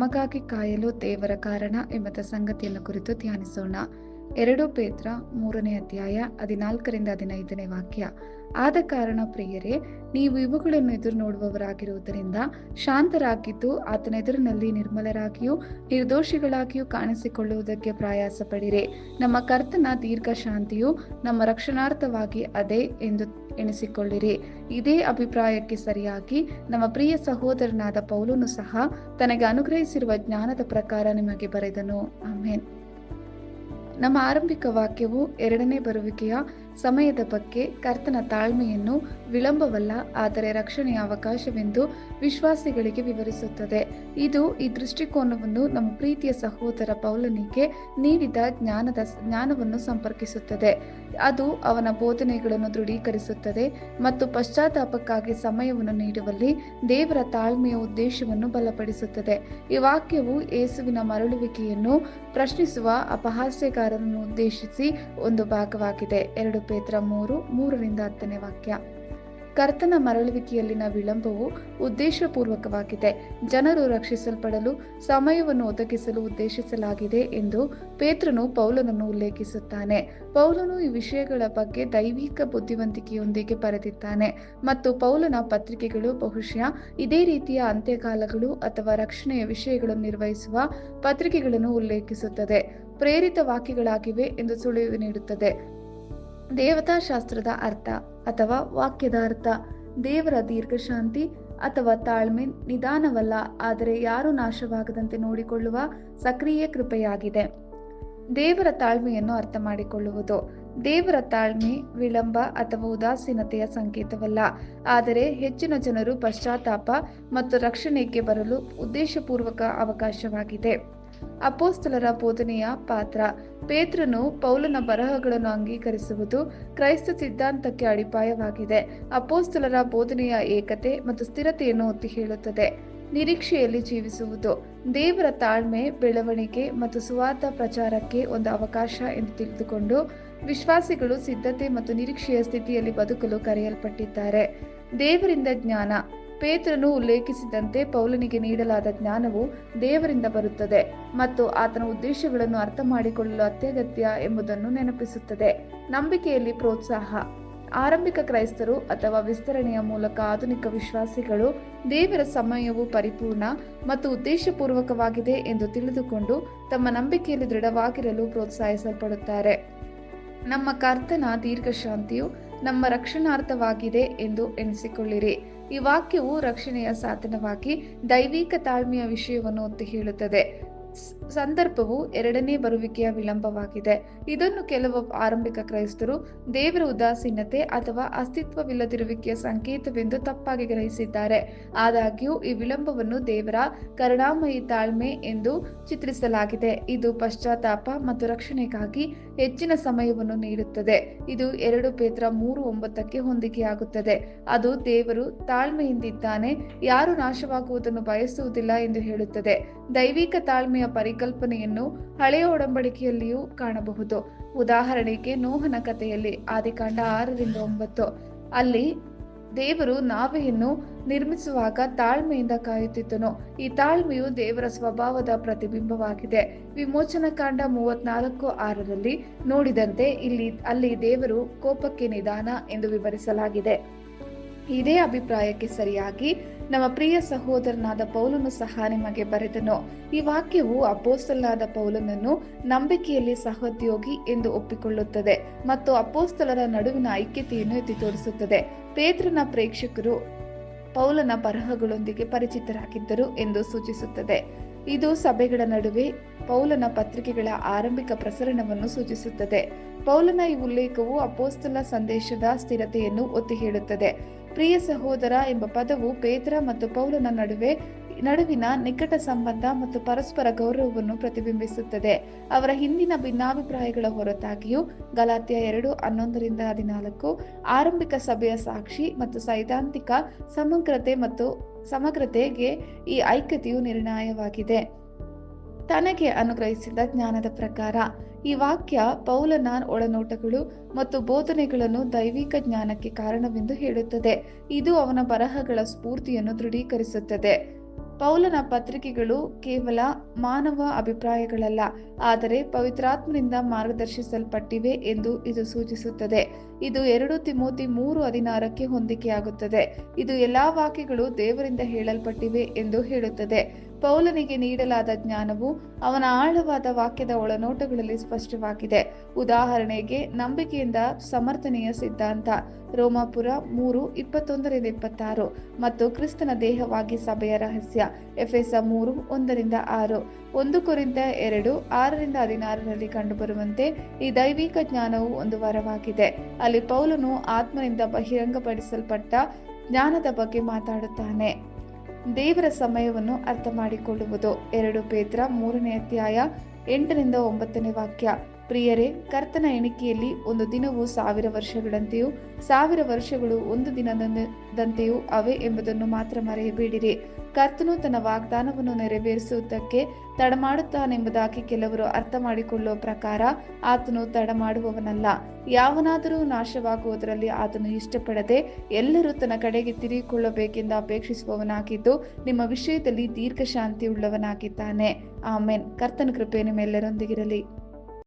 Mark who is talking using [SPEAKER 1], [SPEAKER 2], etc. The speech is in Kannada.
[SPEAKER 1] ನಮಗಾಗಿ ಕಾಯಲು ದೇವರ ಕಾರಣ ಎಂಬ ಸಂಗತಿಯನ್ನು ಕುರಿತು ಧ್ಯಾನಿಸೋಣ. 2 ಪೇತ್ರ 3ನೇ ಅಧ್ಯಾಯ 14-15 ವಾಕ್ಯ. ಆದ ಕಾರಣ ಪ್ರಿಯರೇ, ನೀವು ಇವುಗಳನ್ನು ಎದುರು ನೋಡುವವರಾಗಿರುವುದರಿಂದ ಶಾಂತರಾಗಿದ್ದು ಆತನ ಎದುರಿನಲ್ಲಿ ನಿರ್ಮಲರಾಗಿಯೂ ನಿರ್ದೋಷಿಗಳಾಗಿಯೂ ಕಾಣಿಸಿಕೊಳ್ಳುವುದಕ್ಕೆ ಪ್ರಯಾಸ ಪಡಿರಿ. ನಮ್ಮ ಕರ್ತನ ದೀರ್ಘ ಶಾಂತಿಯು ನಮ್ಮ ರಕ್ಷಣಾರ್ಥವಾಗಿ ಅದೇ ಎಂದು ಎಣಿಸಿಕೊಳ್ಳಿರಿ. ಇದೇ ಅಭಿಪ್ರಾಯಕ್ಕೆ ಸರಿಯಾಗಿ ನಮ್ಮ ಪ್ರಿಯ ಸಹೋದರನಾದ ಪೌಲನು ಸಹ ತನಗೆ ಅನುಗ್ರಹಿಸಿರುವ ಜ್ಞಾನದ ಪ್ರಕಾರ ನಿಮಗೆ ಬರೆದನು. ಆಮೆನ್. ನಮ್ಮ ಆರಂಭಿಕ ವಾಕ್ಯವು 2ನೇ ಬರುವಿಕೆಯ ಸಮಯದ ಬಗ್ಗೆ ಕರ್ತನ ತಾಳ್ಮೆಯನ್ನು ವಿಳಂಬವಲ್ಲ, ಆದರೆ ರಕ್ಷಣೆಯ ಅವಕಾಶವೆಂದು ವಿಶ್ವಾಸಿಗಳಿಗೆ ವಿವರಿಸುತ್ತದೆ. ಇದು ಈ ದೃಷ್ಟಿಕೋನವನ್ನು ನಮ್ಮ ಪ್ರೀತಿಯ ಸಹೋದರ ಪೌಲನಿಗೆ ನೀಡಿದ ಜ್ಞಾನವನ್ನು ಸಂಪರ್ಕಿಸುತ್ತದೆ. ಅದು ಅವನ ಬೋಧನೆಗಳನ್ನು ದೃಢೀಕರಿಸುತ್ತದೆ ಮತ್ತು ಪಶ್ಚಾತ್ತಾಪಕ್ಕಾಗಿ ಸಮಯವನ್ನು ನೀಡುವಲ್ಲಿ ದೇವರ ತಾಳ್ಮೆಯ ಉದ್ದೇಶವನ್ನು ಬಲಪಡಿಸುತ್ತದೆ. ಈ ವಾಕ್ಯವು ಯೇಸುವಿನ ಮರಳುವಿಕೆಯನ್ನು ಪ್ರಶ್ನಿಸುವ ಅಪಹಾಸ್ಯಗಾರರನ್ನು ಉದ್ದೇಶಿಸಿ ಒಂದು ಭಾಗವಾಗಿದೆ. 2 ಪೇತ್ರ 3:3-10 ವಾಕ್ಯ. ಕರ್ತನ ಮರಳುವಿಕೆಯಲ್ಲಿನ ವಿಳಂಬವು ಉದ್ದೇಶಪೂರ್ವಕವಾಗಿದೆ. ಜನರು ರಕ್ಷಿಸಲ್ಪಡಲು ಸಮಯವನ್ನು ಒದಗಿಸಲು ಉದ್ದೇಶಿಸಲಾಗಿದೆ ಎಂದು ಪೇತ್ರನು ಪೌಲನನ್ನು ಉಲ್ಲೇಖಿಸುತ್ತಾನೆ. ಪೌಲನು ಈ ವಿಷಯಗಳ ಬಗ್ಗೆ ದೈವಿಕ ಬುದ್ಧಿವಂತಿಕೆಯೊಂದಿಗೆ ಬರೆದಿದ್ದಾನೆ ಮತ್ತು ಪೌಲನ ಪತ್ರಿಕೆಗಳು ಬಹುಶಃ ಇದೇ ರೀತಿಯ ಅಂತ್ಯಕಾಲಗಳು ಅಥವಾ ರಕ್ಷಣೆಯ ವಿಷಯಗಳನ್ನು ನಿರ್ವಹಿಸುವ ಪತ್ರಿಕೆಗಳನ್ನು ಉಲ್ಲೇಖಿಸುತ್ತದೆ. ಪ್ರೇರಿತ ವಾಕ್ಯಗಳಾಗಿವೆ ಎಂದು ಸುಳಿವು ನೀಡುತ್ತದೆ. ದೇವತಾಶಾಸ್ತ್ರದ ಅರ್ಥ ಅಥವಾ ವಾಕ್ಯದ ಅರ್ಥ ದೇವರ ದೀರ್ಘಶಾಂತಿ ಅಥವಾ ತಾಳ್ಮೆ ನಿಧಾನವಲ್ಲ, ಆದರೆ ಯಾರೂ ನಾಶವಾಗದಂತೆ ನೋಡಿಕೊಳ್ಳುವ ಸಕ್ರಿಯ ಕೃಪೆಯಾಗಿದೆ. ದೇವರ ತಾಳ್ಮೆಯನ್ನು ಅರ್ಥ ಮಾಡಿಕೊಳ್ಳುವುದು. ದೇವರ ತಾಳ್ಮೆ ವಿಳಂಬ ಅಥವಾ ಉದಾಸೀನತೆಯ ಸಂಕೇತವಲ್ಲ, ಆದರೆ ಹೆಚ್ಚಿನ ಜನರು ಪಶ್ಚಾತ್ತಾಪ ಮತ್ತು ರಕ್ಷಣೆಗೆ ಬರಲು ಉದ್ದೇಶಪೂರ್ವಕ ಅವಕಾಶವಾಗಿದೆ. ಅಪೊಸ್ತಲರ ಬೋಧನೆಯ ಪಾತ್ರ. ಪೇತ್ರನು ಪೌಲನ ಬರಹಗಳನ್ನು ಅಂಗೀಕರಿಸುವುದು ಕ್ರೈಸ್ತ ಸಿದ್ಧಾಂತಕ್ಕೆ ಅಡಿಪಾಯವಾಗಿದೆ. ಅಪೊಸ್ತಲರ ಬೋಧನೆಯ ಏಕತೆ ಮತ್ತು ಸ್ಥಿರತೆಯನ್ನು ಒತ್ತಿ ಹೇಳುತ್ತದೆ. ನಿರೀಕ್ಷೆಯಲ್ಲಿ ಜೀವಿಸುವುದು. ದೇವರ ತಾಳ್ಮೆ ಬೆಳವಣಿಗೆ ಮತ್ತು ಸುವಾರ್ಥ ಪ್ರಚಾರಕ್ಕೆ ಒಂದು ಅವಕಾಶ ಎಂದು ತಿಳಿದುಕೊಂಡು ವಿಶ್ವಾಸಿಗಳು ಸಿದ್ಧತೆ ಮತ್ತು ನಿರೀಕ್ಷೆಯ ಸ್ಥಿತಿಯಲ್ಲಿ ಬದುಕಲು ಕರೆಯಲ್ಪಟ್ಟಿದ್ದಾರೆ. ದೇವರಿಂದ ಜ್ಞಾನ. ಪೇತ್ರನು ಉಲ್ಲೇಖಿಸಿದಂತೆ ಪೌಲನಿಗೆ ನೀಡಲಾದ ಜ್ಞಾನವು ದೇವರಿಂದ ಬರುತ್ತದೆ ಮತ್ತು ಆತನ ಉದ್ದೇಶಗಳನ್ನು ಅರ್ಥ ಮಾಡಿಕೊಳ್ಳಲು ಅತ್ಯಗತ್ಯ ಎಂಬುದನ್ನು ನೆನಪಿಸುತ್ತದೆ. ನಂಬಿಕೆಯಲ್ಲಿ ಪ್ರೋತ್ಸಾಹ. ಆರಂಭಿಕ ಕ್ರೈಸ್ತರು ಅಥವಾ ವಿಸ್ತರಣೆಯ ಮೂಲಕ ಆಧುನಿಕ ವಿಶ್ವಾಸಿಗಳು ದೇವರ ಸಮಯವು ಪರಿಪೂರ್ಣ ಮತ್ತು ಉದ್ದೇಶಪೂರ್ವಕವಾಗಿದೆ ಎಂದು ತಿಳಿದುಕೊಂಡು ತಮ್ಮ ನಂಬಿಕೆಯಲ್ಲಿ ದೃಢವಾಗಿರಲು ಪ್ರೋತ್ಸಾಹಿಸಲ್ಪಡುತ್ತಾರೆ. ನಮ್ಮ ಕರ್ತನ ದೀರ್ಘಶಾಂತಿಯು ನಮ್ಮ ರಕ್ಷಣಾರ್ಥವಾಗಿದೆ ಎಂದು ಎಣಿಸಿಕೊಳ್ಳಿರಿ. ಈ ವಾಕ್ಯವು ರಕ್ಷಣೆಯ ಸಾಧನವಾಗಿ ದೈವಿಕ ತಾಳ್ಮೆಯ ವಿಷಯವನ್ನು ಒತ್ತಿ ಹೇಳುತ್ತದೆ. ಸಂದರ್ಭವು 2ನೇ ಬರುವಿಕೆಯ ವಿಳಂಬವಾಗಿದೆ. ಇದನ್ನು ಕೆಲವು ಆರಂಭಿಕ ಕ್ರೈಸ್ತರು ದೇವರ ಉದಾಸೀನತೆ ಅಥವಾ ಅಸ್ತಿತ್ವವಿಲ್ಲದಿರುವಿಕೆಯ ಸಂಕೇತವೆಂದು ತಪ್ಪಾಗಿ ಗ್ರಹಿಸಿದ್ದಾರೆ. ಆದಾಗ್ಯೂ ಈ ವಿಳಂಬವನ್ನು ದೇವರ ಕರುಣಾಮಯಿ ತಾಳ್ಮೆ ಎಂದು ಚಿತ್ರಿಸಲಾಗಿದೆ. ಇದು ಪಶ್ಚಾತ್ತಾಪ ಮತ್ತು ರಕ್ಷಣೆಗಾಗಿ ಹೆಚ್ಚಿನ ಸಮಯವನ್ನು ನೀಡುತ್ತದೆ. ಇದು 2 ಪೇತ್ರ 3:9ಕ್ಕೆ ಹೊಂದಿಕೆಯಾಗುತ್ತದೆ. ಅದು ದೇವರು ತಾಳ್ಮೆಯಿಂದಿದ್ದಾನೆ, ಯಾರು ನಾಶವಾಗುವುದನ್ನು ಬಯಸುವುದಿಲ್ಲ ಎಂದು ಹೇಳುತ್ತದೆ. ದೈವಿಕ ತಾಳ್ಮೆಯ ಪರಿಕಲ್ಪನೆಯನ್ನು ಹಳೆಯ ಒಡಂಬಡಿಕೆಯಲ್ಲಿಯೂ ಕಾಣಬಹುದು. ಉದಾಹರಣೆಗೆ ನೋಹನ ಕಥೆಯಲ್ಲಿ ಆದಿಕಾಂಡ 6-9 ಅಲ್ಲಿ ದೇವರು ನಾವೆಯನ್ನು ನಿರ್ಮಿಸುವಾಗ ತಾಳ್ಮೆಯಿಂದ ಕಾಯುತ್ತಿದ್ದನು. ಈ ತಾಳ್ಮೆಯು ದೇವರ ಸ್ವಭಾವದ ಪ್ರತಿಬಿಂಬವಾಗಿದೆ. ವಿಮೋಚನಕಾಂಡ 34:6 ನೋಡಿದಂತೆ ಅಲ್ಲಿ ದೇವರು ಕೋಪಕ್ಕೆ ನಿಧಾನ ಎಂದು ವಿವರಿಸಲಾಗಿದೆ. ಇದೇ ಅಭಿಪ್ರಾಯಕ್ಕೆ ಸರಿಯಾಗಿ ನಮ್ಮ ಪ್ರಿಯ ಸಹೋದರನಾದ ಪೌಲನು ಸಹ ನಿಮಗೆ ಬರೆದನು. ಈ ವಾಕ್ಯವು ಅಪೊಸ್ತಲನಾದ ಪೌಲನನ್ನು ನಂಬಿಕೆಯಲ್ಲಿ ಸಹೋದ್ಯೋಗಿ ಎಂದು ಒಪ್ಪಿಕೊಳ್ಳುತ್ತದೆ ಮತ್ತು ಅಪೊಸ್ತಲರ ನಡುವಿನ ಐಕ್ಯತೆಯನ್ನು ಎತ್ತಿ ತೋರಿಸುತ್ತದೆ. ಪೇತ್ರನ ಪ್ರೇಕ್ಷಕರು ಪೌಲನ ಬರಹಗಳೊಂದಿಗೆ ಪರಿಚಿತರಾಗಿದ್ದರು ಎಂದು ಸೂಚಿಸುತ್ತದೆ. ಇದು ಸಭೆಗಳ ನಡುವೆ ಪೌಲನ ಪತ್ರಿಕೆಗಳ ಆರಂಭಿಕ ಪ್ರಸರಣವನ್ನು ಸೂಚಿಸುತ್ತದೆ. ಪೌಲನ ಈ ಉಲ್ಲೇಖವು ಅಪೊಸ್ತಲ ಸಂದೇಶದ ಸ್ಥಿರತೆಯನ್ನು ಒತ್ತಿ ಹೇಳುತ್ತದೆ. ಪ್ರಿಯ ಸಹೋದರ ಎಂಬ ಪದವು ಪೇತ್ರ ಮತ್ತು ಪೌಲನ ನಡುವಿನ ನಿಕಟ ಸಂಬಂಧ ಮತ್ತು ಪರಸ್ಪರ ಗೌರವವನ್ನು ಪ್ರತಿಬಿಂಬಿಸುತ್ತದೆ. ಅವರ ಹಿಂದಿನ ಭಿನ್ನಾಭಿಪ್ರಾಯಗಳ ಹೊರತಾಗಿಯೂ ಗಲಾತ್ಯ 2:11-14 ಆರಂಭಿಕ ಸಭೆಯ ಸಾಕ್ಷಿ ಮತ್ತು ಸೈದ್ಧಾಂತಿಕ ಸಮಗ್ರತೆಗೆ ಈ ಐಕ್ಯತೆಯು ನಿರ್ಣಾಯಕವಾಗಿದೆ. ತನಗೆ ಅನುಗ್ರಹಿಸಿದ ಜ್ಞಾನದ ಪ್ರಕಾರ. ಈ ವಾಕ್ಯ ಪೌಲನ ಒಳನೋಟಗಳು ಮತ್ತು ಬೋಧನೆಗಳನ್ನು ದೈವಿಕ ಜ್ಞಾನಕ್ಕೆ ಕಾರಣವೆಂದು ಹೇಳುತ್ತದೆ. ಇದು ಅವನ ಬರಹಗಳ ಸ್ಫೂರ್ತಿಯನ್ನು ದೃಢೀಕರಿಸುತ್ತದೆ. ಪೌಲನ ಪತ್ರಿಕೆಗಳು ಕೇವಲ ಮಾನವ ಅಭಿಪ್ರಾಯಗಳಲ್ಲ, ಆದರೆ ಪವಿತ್ರಾತ್ಮನಿಂದ ಮಾರ್ಗದರ್ಶಿಸಲ್ಪಟ್ಟಿವೆ ಎಂದು ಇದು ಸೂಚಿಸುತ್ತದೆ. ಇದು 2 ತಿಮೋಥಿ 3:16ಕ್ಕೆ ಹೊಂದಿಕೆಯಾಗುತ್ತದೆ. ಇದು ಎಲ್ಲಾ ವಾಕ್ಯಗಳು ದೇವರಿಂದ ಹೇಳಲ್ಪಟ್ಟಿವೆ ಎಂದು ಹೇಳುತ್ತದೆ. ಪೌಲನಿಗೆ ನೀಡಲಾದ ಜ್ಞಾನವು ಅವನ ಆಳವಾದ ವಾಕ್ಯದ ಒಳನೋಟಗಳಲ್ಲಿ ಸ್ಪಷ್ಟವಾಗಿದೆ. ಉದಾಹರಣೆಗೆ, ನಂಬಿಕೆಯಿಂದ ಸಮರ್ಥನೆಯ ಸಿದ್ಧಾಂತ ರೋಮಾಪುರ 3:21-26 ಮತ್ತು ಕ್ರಿಸ್ತನ ದೇಹವಾಗಿ ಸಭೆಯ ರಹಸ್ಯ ಎಫೆಸ 3:1-6, 1 ಕೊರಿಂಥ 2:6-16ರಲ್ಲಿ ಕಂಡುಬರುವಂತೆ ಈ ದೈವಿಕ ಜ್ಞಾನವು ಒಂದು ವರವಾಗಿದೆ. ಅಲ್ಲಿ ಪೌಲನು ಆತ್ಮನಿಂದ ಬಹಿರಂಗಪಡಿಸಲ್ಪಟ್ಟ ಜ್ಞಾನದ ಬಗ್ಗೆ ಮಾತಾಡುತ್ತಾನೆ. ದೇವರ ಸಮಯವನ್ನು ಅರ್ಥ ಮಾಡಿಕೊಳ್ಳುವುದು 2 ಪೇತ್ರ 3:8-9 ಪ್ರಿಯರೇ, ಕರ್ತನ ಎಣಿಕೆಯಲ್ಲಿ ಒಂದು ದಿನವು 1000 ವರ್ಷಗಳಂತೆಯೂ 1000 ವರ್ಷಗಳು ಒಂದು ದಿನದಂತೆಯೂ ಅವೆ ಎಂಬುದನ್ನು ಮಾತ್ರ ಮರೆಯಬೇಡಿರಿ. ಕರ್ತನು ತನ್ನ ವಾಗ್ದಾನವನ್ನು ನೆರವೇರಿಸುವುದಕ್ಕೆ ತಡಮಾಡುತ್ತಾನೆಂಬುದಾಗಿ ಕೆಲವರು ಅರ್ಥ ಮಾಡಿಕೊಳ್ಳುವ ಪ್ರಕಾರ ಆತನು ತಡಮಾಡುವವನಲ್ಲ. ಯಾವನಾದರೂ ನಾಶವಾಗುವುದರಲ್ಲಿ ಆತನು ಇಷ್ಟಪಡದೆ ಎಲ್ಲರೂ ತನ್ನ ಕಡೆಗೆ ತಿರುಗಿಕೊಳ್ಳಬೇಕೆಂದು ಅಪೇಕ್ಷಿಸುವವನಾಗಿದ್ದು ನಿಮ್ಮ ವಿಷಯದಲ್ಲಿ ದೀರ್ಘ ಶಾಂತಿಯುಳ್ಳವನಾಗಿದ್ದಾನೆ. ಆಮೆನ್. ಕರ್ತನ ಕೃಪೆ ನಿಮ್ಮೆಲ್ಲರೊಂದಿಗಿರಲಿ.